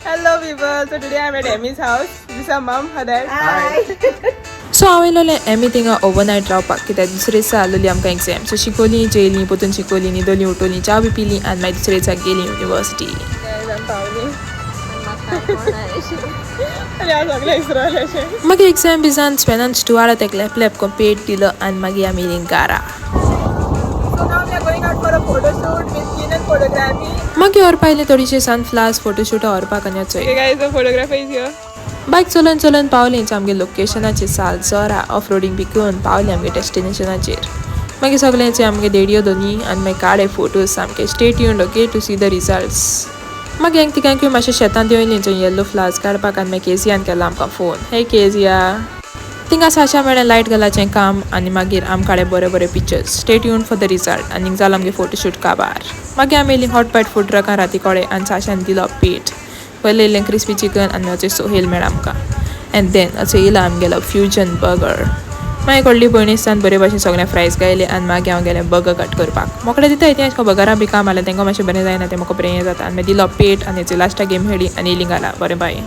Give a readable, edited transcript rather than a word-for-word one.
Hello people, so today I'm at Emmy's house. This is her mom, her dad. Hi. So हांवें Amy थिंगा overnight रावपाक कित्याक दुसरे दिसा आसलोली आमकां एग्जाम सो शिकोली जेयली पोतून शिकोली न्हिदोली उठोली च्या बी पिली आनी मागीर दुसरे दिसा गेली युनिवर्सिटी. मागीर एग्जाम बिजान स्पेनान स्टुआरात एक लॅपलॅप पेट दिलो आनी मागीर आमी येयलीं घारा. So now we are going out for a photo shoot with Kynnan Photography. मागीर व्हरपा आयले थोडीशे सनफ्लावर्स फोटोशूटा व्हरपाक आनी वचोय. Okay guys, the photographer is here. बायक चलोवन चलोवन पावलींच आमगे लोकेशनाचेर सालझोरा ऑफ रोडींग बी करून पावले आमगे डेस्टिनेशनाचेर. मागीर सगळ्यांचे आमगे देडयो दोनी आनी मागीर काडे फोटोज सामके stay tuned okay to see the results. मागीर हांगा तिगांकूय मातशें शेतांत येयलीं थंय येल्लो फ्लावर्स काडपाक आनी मागीर केजियान केलो आमकां फोन. हे केजिया थिंगा साशा मेळ्ळें लायट घालाचें काम आनी मागीर आमकाडे बरे बरे pictures stay tuned for the result आनी जालो आमगे फोटोशूट काबार. मागीर आमी येयलीं हॉटपॅट फूड ट्रकान राती कोडे आनी साशान दिलो पीठ. पयलें येयलें क्रिस्पी चिकन आनी वचोय सोहेल मेळ आमकां एन्ड देन वचोय येयलो आमगेलो फ्युजन बर्गर. मागीर व्हडली भयणीसान बरे भशेन सगळें फ्रायज गायले आनी मागीर हांव गेलें बर्गर कट करपाक. मोकळे दिता ती अशें बर्गरां बी काम आसलें तेंका मातशें बरें जायना तें म्हाका बरें हें जाता आनी मागीर दिलो पेट आनी लास्टाक गेम खेळ्ळी आनी येयलीं घाला बरें बाय.